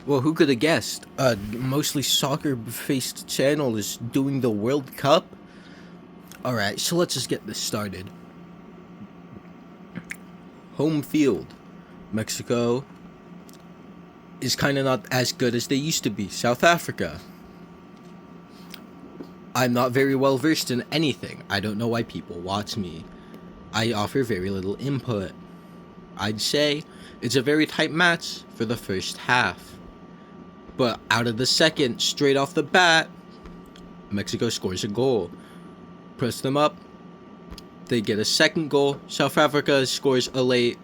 Well, who could have guessed? A mostly soccer-based channel is doing the World Cup. All right, so let's just get this started. Home field, Mexico is kind of not as good as they used to be. South Africa. I'm not very well versed in anything. I don't know why people watch me. I offer very little input. I'd say it's a very tight match for the first half. But out of the second, straight off the bat, Mexico scores a goal. Press them up. They get a second goal. South Africa scores a late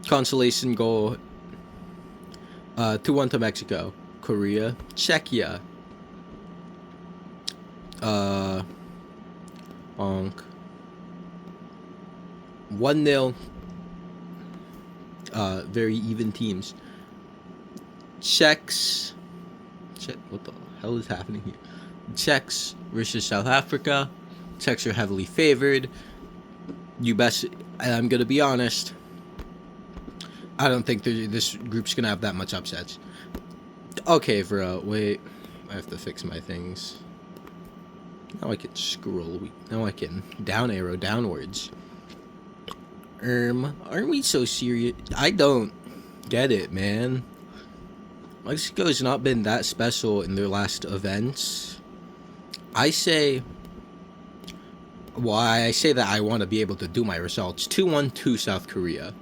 consolation goal. 2-1 to Mexico. Korea, Czechia. 1-0. Very even teams. Czechs. What the hell is happening here? Czechs versus South Africa. Czechs are heavily favored. I'm gonna be honest. I don't think this group's gonna have that much upsets. Okay, bro. Wait. I have to fix my things. Now I can scroll. Now I can down arrow downwards. Aren't we so serious? I don't get it, man. Mexico's not been that special in their last events. I say that I want to be able to do my results. 2-1 to South Korea.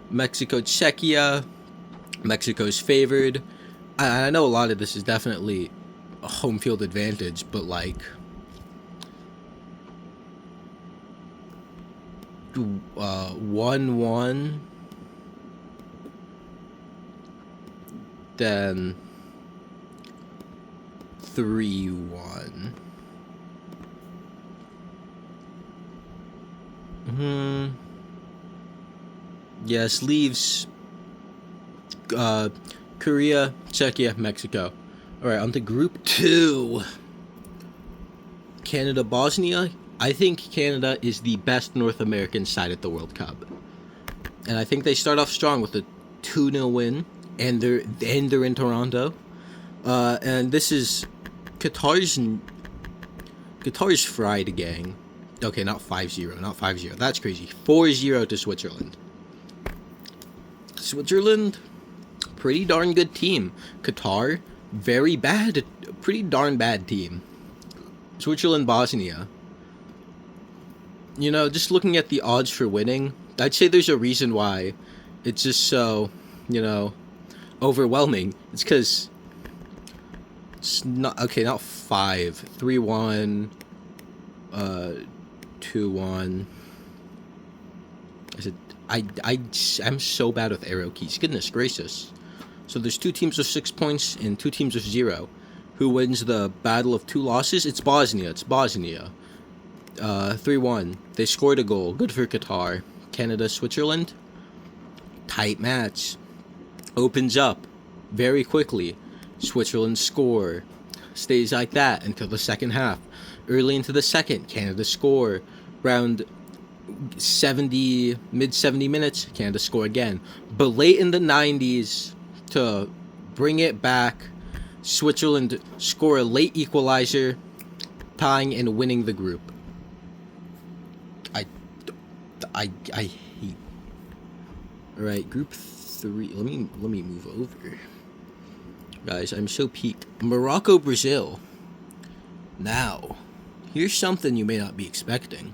Mexico, Czechia. Mexico's favored. I know a lot of this is definitely a home field advantage, but like 1-1, then 3-1. Yes, leaves Korea, Czechia, Mexico. Alright, on to Group 2. Canada, Bosnia. I think Canada is the best North American side at the World Cup. And I think they start off strong with a 2-0 win. And they're in Toronto. And this is Qatar's fried, gang. Okay, not 5-0. That's crazy. 4-0 to Switzerland. Switzerland, pretty darn good team. Qatar, very bad. Pretty darn bad team. Switzerland, Bosnia. You know, just looking at the odds for winning, I'd say there's a reason why it's just so, overwhelming. It's because it's not 3-1, 2-1. I'm so bad with arrow keys. Goodness gracious. So there's 2 teams with 6 points and 2 teams with 0. Who wins the battle of 2 losses? It's Bosnia. 3-1. They scored a goal. Good for Qatar. Canada, Switzerland. Tight match. Opens up very quickly. Switzerland score. Stays like that until the second half. Early into the second, Canada score. Around mid 70 minutes, Canada score again. But late in the 90s, to bring it back, Switzerland score a late equalizer, tying and winning the group. I hate. All right, Group 3. Let me move over, guys. I'm so peaked. Morocco, Brazil. Now, here's something you may not be expecting.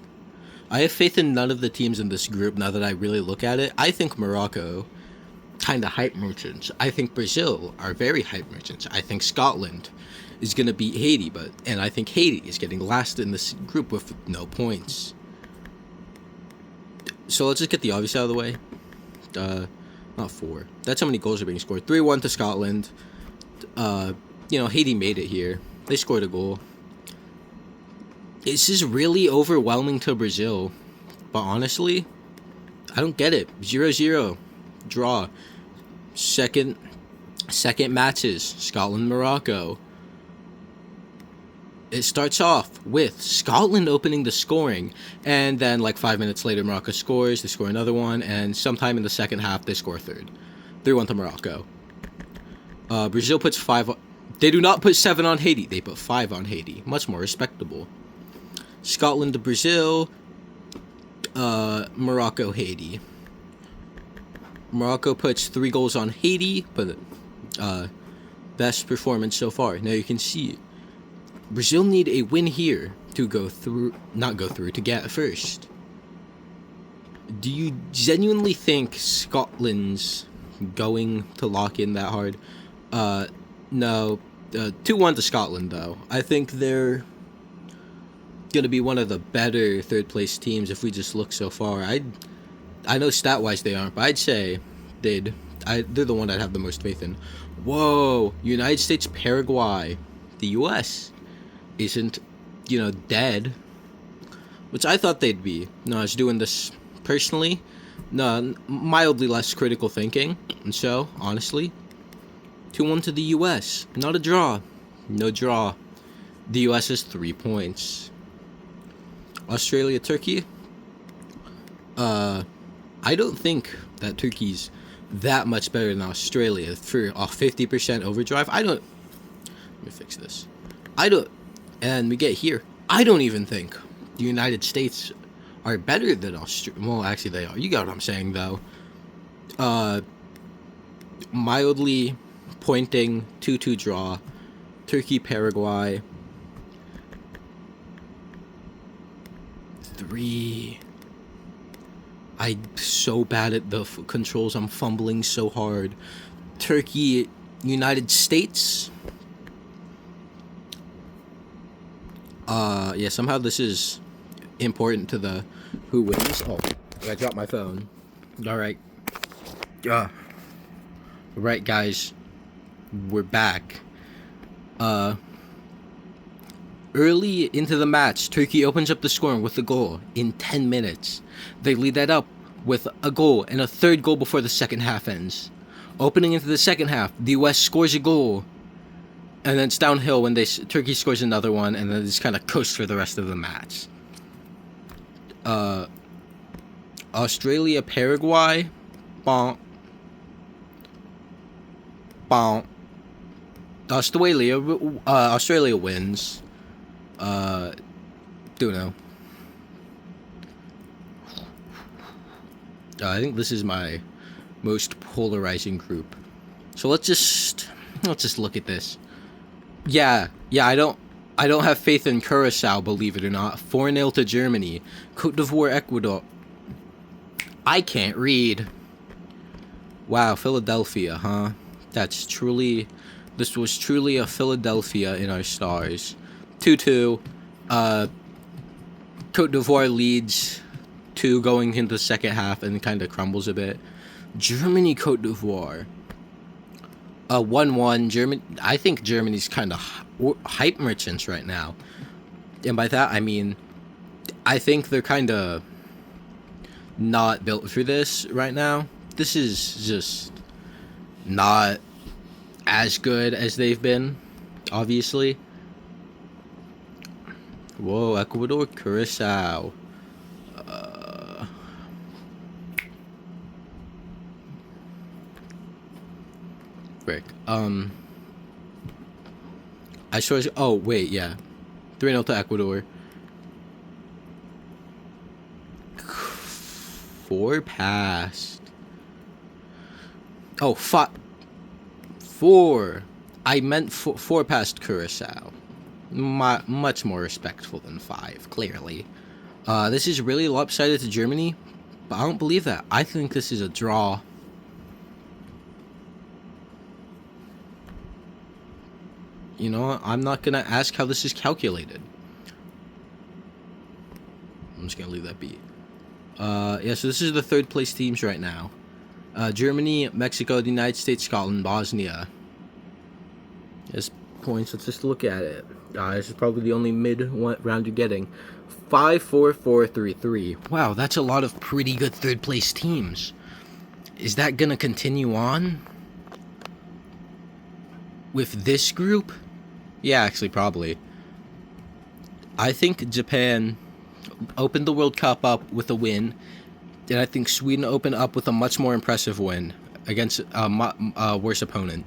I have faith in none of the teams in this group. Now that I really look at it, I think Morocco, kind of hype merchants. I think Brazil are very hype merchants. I think Scotland is gonna beat Haiti, and I think Haiti is getting last in this group with no points. So let's just get the obvious out of the way. Not 4. That's how many goals are being scored. 3-1 to Scotland. Haiti made it here. They scored a goal. This is really overwhelming to Brazil. But honestly, I don't get it. 0-0. Draw. Second matches. Scotland, Morocco. It starts off with Scotland opening the scoring, and then like 5 minutes later Morocco scores, they score another one, and sometime in the second half they score a third. 3-1 to Morocco. Brazil puts 5. They do not put 7 on Haiti. They put 5 on Haiti. Much more respectable. Scotland to Brazil. Morocco, Haiti. Morocco puts 3 goals on Haiti, but best performance so far. Now you can see Brazil need a win here to to get first. Do you genuinely think Scotland's going to lock in that hard? No. 2-1 to Scotland, though. I think they're going to be one of the better third-place teams if we just look so far. I know stat-wise they aren't, but I'd say they're the one I'd have the most faith in. Whoa! United States, Paraguay. The U.S. isn't, dead. Which I thought they'd be. No, I was doing this personally. No, mildly less critical thinking. And so, honestly, 2-1 to the U.S. Not a draw. No draw. The U.S. has 3 points. Australia, Turkey. I don't think that Turkey's that much better than Australia for a 50% overdrive. Let me fix this. And we get here. I don't even think the United States are better than Australia. Well, actually they are. You got what I'm saying, though. Mildly pointing 2-2 draw. Turkey, Paraguay. 3. I'm so bad at the controls. I'm fumbling so hard. Turkey, United States. Yeah, somehow this is important to the who wins. Oh, I dropped my phone. Alright. Right, guys. We're back. Early into the match, Turkey opens up the scoring with a goal in 10 minutes. They lead that up with a goal and a third goal before the second half ends. Opening into the second half, the US scores a goal. And then it's downhill when Turkey scores another one, and then just kind of coast for the rest of the match. Australia, Paraguay. Bonk. Bonk. Australia wins. Don't know. I think this is my most polarizing group. So let's just look at this. Yeah, I don't have faith in Curacao, believe it or not. 4-0 to Germany. Côte d'Ivoire, Ecuador. I can't read. Wow, Philadelphia, huh? This was truly a Philadelphia in our stars. 2-2. Côte d'Ivoire leads 2 going into the second half and kind of crumbles a bit. Germany, Côte d'Ivoire. 1-1. I think Germany's kind of hype merchants right now. And by that, I mean, I think they're kind of not built for this right now. This is just not as good as they've been, obviously. Whoa, Ecuador, Curacao. Frick. Oh, wait, yeah. 3-0 to Ecuador. 4 passed. Oh, 4. I meant 4 past Curacao. Much more respectful than 5, clearly. This is really lopsided to Germany, but I don't believe that. I think this is a draw. You know what? I'm not going to ask how this is calculated. I'm just going to leave that be. Yeah, so this is the third place teams right now. Germany, Mexico, the United States, Scotland, Bosnia. There's points. Let's just look at it. This is probably the only mid-round you're getting. 5-4-4-3-3. Wow, that's a lot of pretty good third place teams. Is that going to continue on with this group? Yeah, actually, probably. I think Japan opened the World Cup up with a win, and I think Sweden opened up with a much more impressive win against a worse opponent.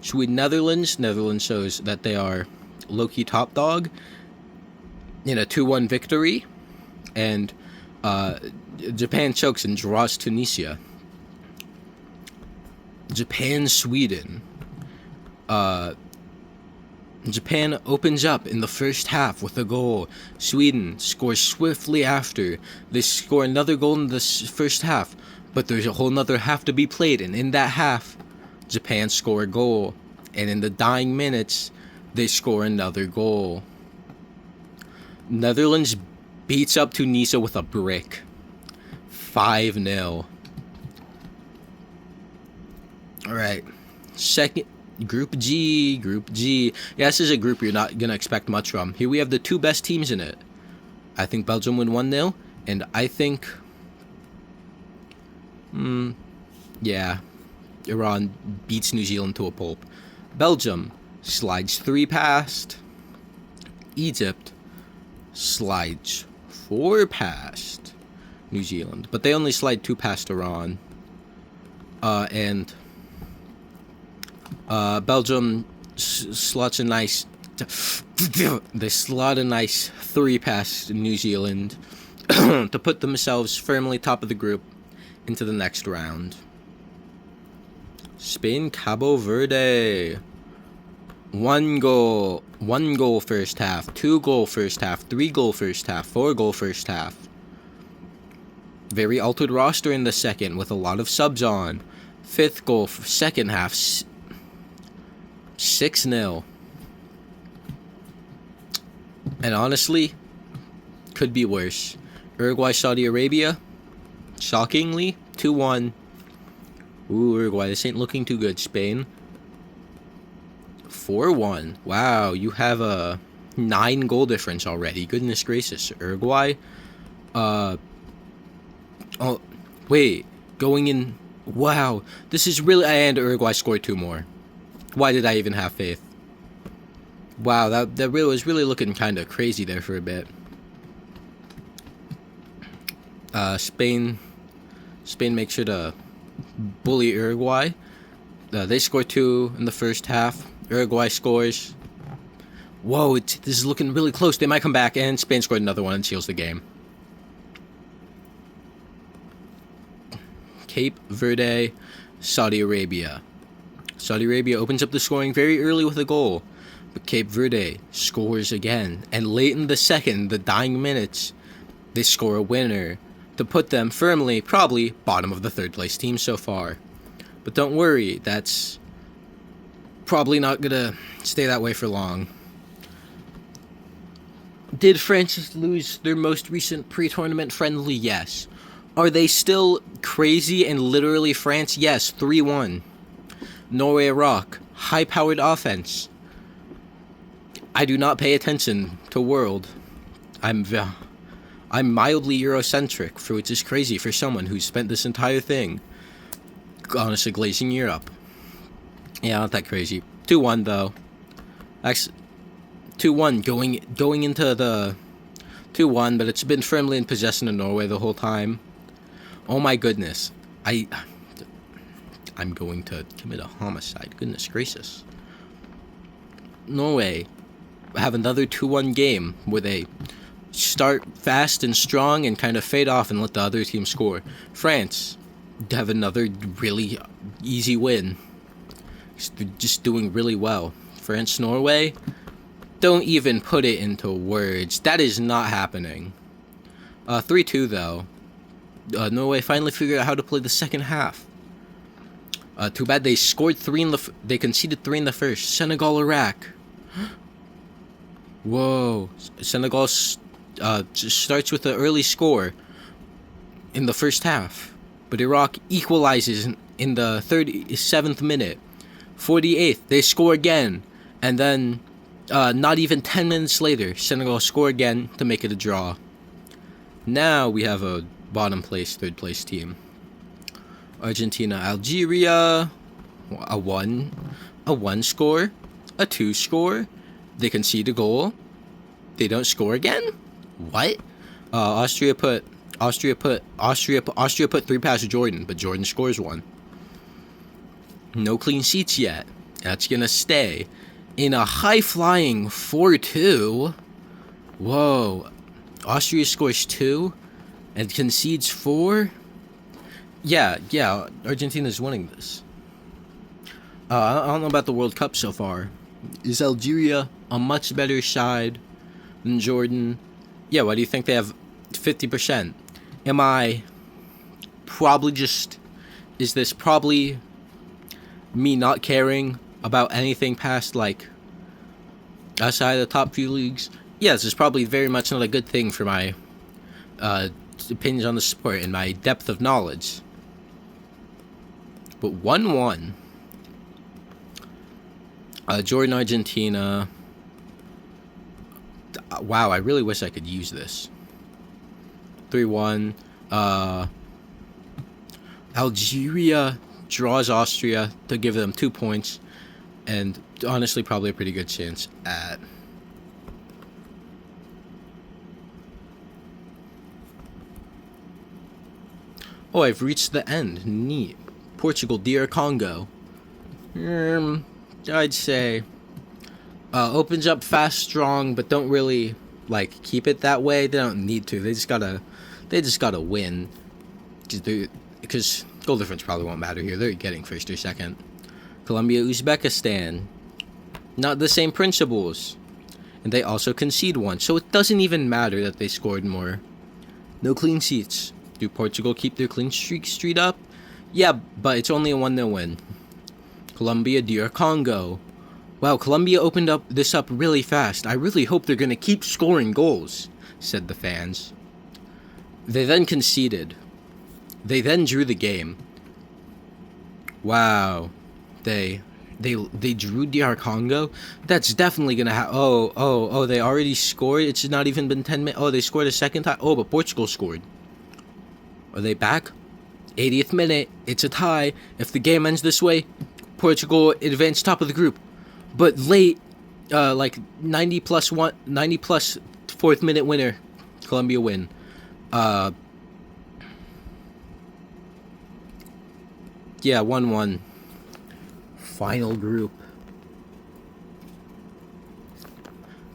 Sweden, Netherlands. Netherlands shows that they are low-key top dog in a 2-1 victory. And Japan chokes and draws Tunisia. Japan, Sweden. Japan opens up in the first half with a goal. Sweden scores swiftly after. They score another goal in the first half, but there's a whole nother half to be played, and in that half, Japan score a goal, and in the dying minutes, they score another goal. Netherlands beats up Tunisia with a brick. 5-0. Alright. Second, Group G. Yeah, this is a group you're not going to expect much from. Here we have the two best teams in it. I think Belgium win 1-0, and I think... yeah. Iran beats New Zealand to a pulp. Belgium slides 3 past. Egypt slides 4 past New Zealand. But they only slide 2 past Iran. And Belgium slots a nice... they slot a nice 3 past New Zealand to put themselves firmly top of the group into the next round. Spain, Cabo Verde. 1 goal first half, 2 goal first half, 3 goal first half, 4 goal first half. Very altered roster in the second with a lot of subs on. 5th goal for second half, 6-0. And honestly, could be worse. Uruguay, Saudi Arabia, shockingly, 2-1. Ooh, Uruguay, this ain't looking too good. Spain, 4-1. Wow, you have a 9 goal difference already. Goodness gracious. Uruguay, oh, wait, going in, wow, this is really, and Uruguay scored 2 more. Why did I even have faith? Wow, that really was really looking kind of crazy there for a bit. Spain makes sure to bully Uruguay. They score 2 in the first half. Uruguay scores. Whoa, this is looking really close. They might come back, and Spain scored another one and seals the game. Cape Verde, Saudi Arabia. Saudi Arabia opens up the scoring very early with a goal, but Cape Verde scores again, and late in the second, the dying minutes, they score a winner to put them firmly, probably, bottom of the 3rd place team so far. But don't worry, that's probably not gonna stay that way for long. Did France lose their most recent pre-tournament friendly? Yes. Are they still crazy and literally France? Yes, 3-1. Norway, Iraq, high-powered offense. I do not pay attention to world. I'm mildly Eurocentric, which is crazy for someone who spent this entire thing honestly glazing Europe. Yeah, not that crazy. 2-1 though. Actually, 2-1 going into the 2-1, but it's been firmly in possession of Norway the whole time. Oh my goodness. I'm going to commit a homicide. Goodness gracious. Norway have another 2-1 game where they start fast and strong and kind of fade off and let the other team score. France have another really easy win. They're just doing really well. France, Norway, don't even put it into words. That is not happening. 3-2 though. Norway finally figured out how to play the second half. Too bad they scored 3 in the... They conceded 3 in the first. Senegal, Iraq. Whoa. Senegal starts with an early score in the first half. But Iraq equalizes in the 37th minute. 48th, they score again. And then, not even 10 minutes later, Senegal score again to make it a draw. Now we have a bottom place, 3rd place team. Argentina, Algeria, a 1 score, a 2 score. They concede a goal. They don't score again? What? Austria put 3 past Jordan, but Jordan scores 1. No clean sheets yet. That's going to stay in a high-flying 4-2. Whoa. Austria scores 2 and concedes 4. Yeah, Argentina's winning this. I don't know about the World Cup so far. Is Algeria a much better side than Jordan? Yeah, why do you think they have 50%? Am I probably just... Is this probably me not caring about anything past, like, outside of the top few leagues? Yeah, this is probably very much not a good thing for my opinions on the sport and my depth of knowledge. But 1-1. Jordan, Argentina. Wow, I really wish I could use this. 3-1. Algeria draws Austria to give them 2 points. And honestly, probably a pretty good chance at... Oh, I've reached the end. Neat. Portugal, DR Congo. I'd say opens up fast, strong, but don't really like keep it that way. They don't need to. They just gotta win. Because goal difference probably won't matter here. They're getting first or second. Colombia, Uzbekistan. Not the same principles. And they also concede 1. So it doesn't even matter that they scored more. No clean sheets. Do Portugal keep their clean streak up? Yeah, but it's only a 1-0 win. Colombia, DR Congo. Wow, Colombia opened this up really fast. I really hope they're going to keep scoring goals, said the fans. They then conceded. They then drew the game. Wow. They drew DR Congo? That's definitely going to happen. Oh, they already scored? It's not even been 10 minutes. Oh, they scored a second time? Oh, but Portugal scored. Are they back? 80th minute. It's a tie. If the game ends this way, Portugal advance top of the group. But late, like 90 plus 4th minute winner, Colombia win. Yeah, 1-1. Final group.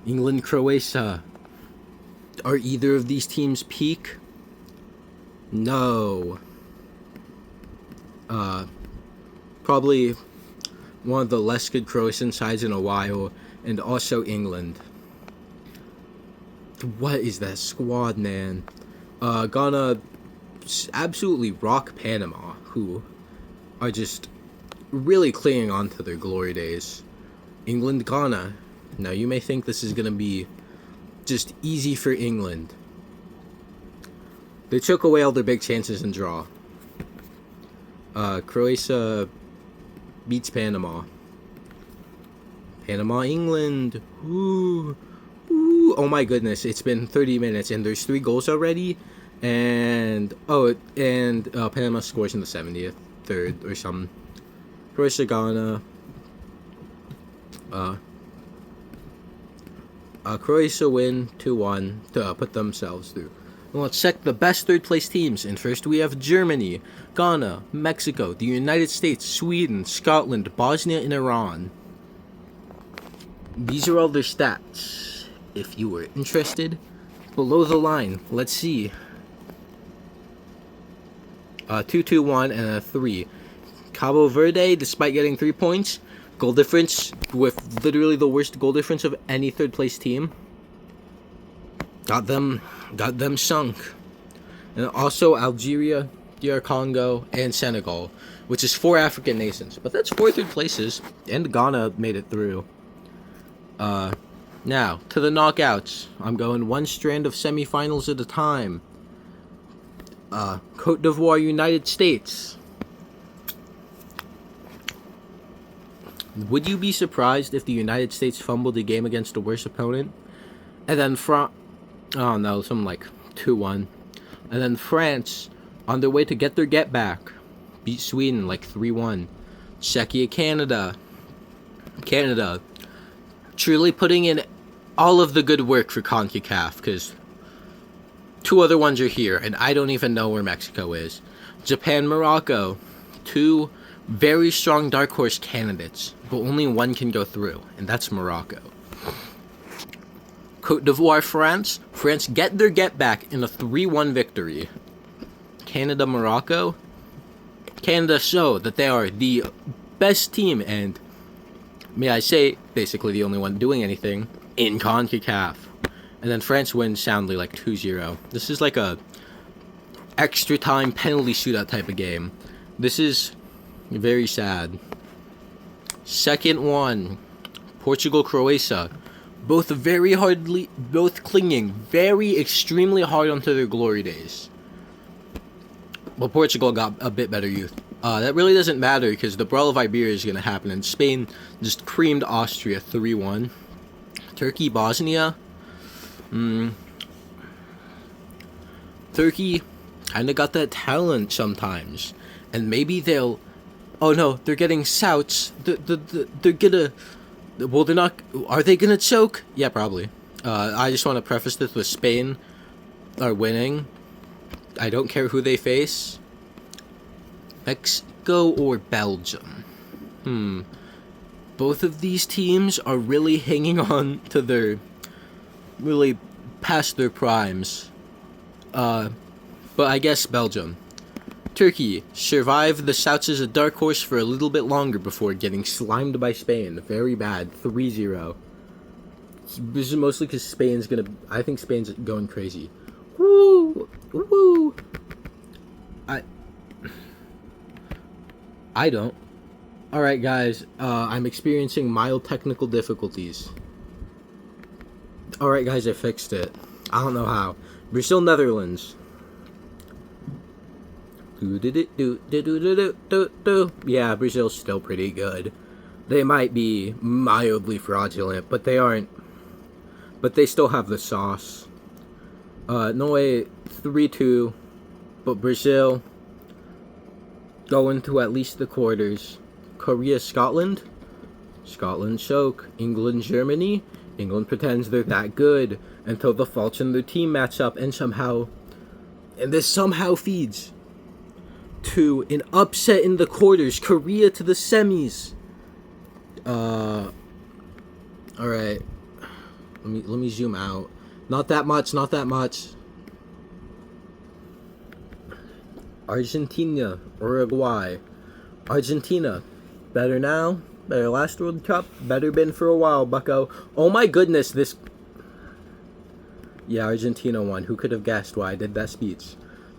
England, Croatia. Are either of these teams peak? No. Probably one of the less good Croatian sides in a while, and also England. What is that squad, man? Ghana absolutely rock Panama, who are just really clinging on to their glory days. England, Ghana. Now, you may think this is going to be just easy for England. They took away all their big chances and draw. Croatia beats Panama. Panama, England. Ooh. Oh my goodness, it's been 30 minutes and there's 3 goals already. And Panama scores in the 70th, 3rd or something. Croatia, Ghana. Croatia win 2-1 to put themselves through. Well, let's check the best 3rd place teams. And first we have Germany, Ghana, Mexico, the United States, Sweden, Scotland, Bosnia, and Iran. These are all their stats. If you were interested, below the line, let's see. 2-2-1 and a 3. Cabo Verde, despite getting 3 points, goal difference with literally the worst goal difference of any 3rd place team. Got them sunk. And also Algeria, DR Congo, and Senegal, which is 4 African nations. But that's 4 3rd places, and Ghana made it through. Now, to the knockouts. I'm going one strand of semifinals at a time. Cote d'Ivoire, United States. Would you be surprised if the United States fumbled a game against a worse opponent? And then oh no, something like 2-1. And then France, on their way to get their get back, beat Sweden like 3-1. Czechia, Canada, truly putting in all of the good work for CONCACAF, because 2 other ones are here, and I don't even know where Mexico is. Japan, Morocco, 2 very strong dark horse candidates. but only one can go through, and that's Morocco. Côte d'Ivoire, France. France get their get back in a 3-1 victory. Canada, Morocco. Canada show that they are the best team, and may I say, basically the only one doing anything in CONCACAF. And then France wins soundly like 2-0. This is like a extra time penalty shootout type of game. This is very sad. Second one, Portugal, Croatia. Both clinging very extremely hard onto their glory days. Well, Portugal got a bit better youth. That really doesn't matter because the Brawl of Iberia is going to happen, and Spain just creamed Austria 3-1. Turkey, Bosnia. Turkey kind of got that talent sometimes, and maybe they'll. Oh no, they're getting Souts. They're gonna. Well, they're not. Are they gonna choke? Yeah, probably. I just want to preface this with Spain are winning. I don't care who they face. Mexico or Belgium? Both of these teams are really hanging on to their... really past their primes. But I guess Belgium. Turkey survived the Souths as a dark horse for a little bit longer before getting slimed by Spain. Very bad. 3-0. This is mostly because Spain's gonna... I think Spain's going crazy. Woo! Woo! I don't. Alright, guys. I'm experiencing mild technical difficulties. Alright, guys, I fixed it. I don't know how. Brazil, Netherlands. Yeah, Brazil's still pretty good. They might be mildly fraudulent, but they aren't. But they still have the sauce. Norway 3-2, but Brazil going to at least the quarters. Korea, Scotland. Scotland choke. England, Germany. England pretends they're that good until the faults in their team match up, and this somehow feeds to an upset in the quarters. Korea to the semis. All right. Let me zoom out. Not that much. Argentina, Uruguay. Argentina, better now, better last World Cup, better been for a while, bucko. Oh my goodness, this... Yeah, Argentina won. Who could have guessed why I did that speech?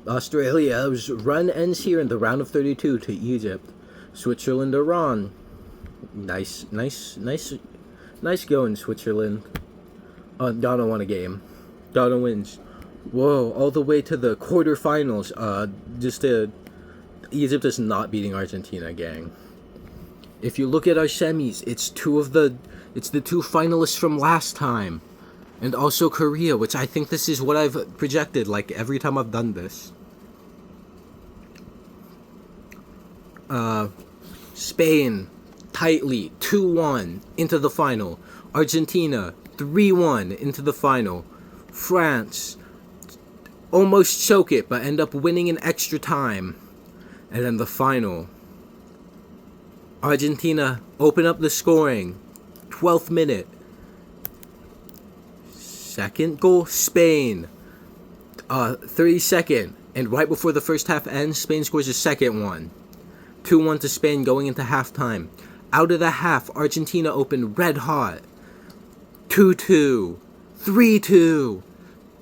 Australia's run ends here in the round of 32 to Egypt. Switzerland, Iran. Nice going, Switzerland. Ghana won a game. Ghana wins. Whoa, all the way to the quarterfinals. Egypt is not beating Argentina, gang. If you look at our semis, it's the two finalists from last time. And also Korea, which I think this is what I've projected, like, every time I've done this. Spain, tightly, 2-1 into the final. Argentina, 3-1 into the final. France, almost choke it, but end up winning in extra time. And then the final. Argentina open up the scoring. 12th minute. Second goal, Spain. 32nd. And right before the first half ends, Spain scores a second one. 2-1 to Spain going into halftime. Out of the half, Argentina opened red hot. 2-2. 3-2.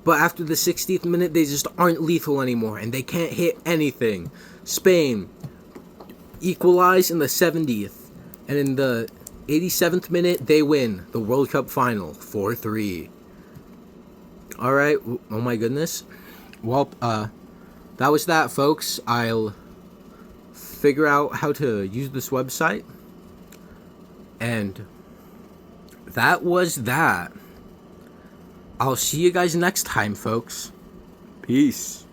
But after the 60th minute, they just aren't lethal anymore, and they can't hit anything. Spain equalize in the 70th, and in the 87th minute, they win the World Cup final, 4-3. Alright, oh my goodness. Well, that was that, folks. I'll figure out how to use this website. And that was that. I'll see you guys next time, folks. Peace.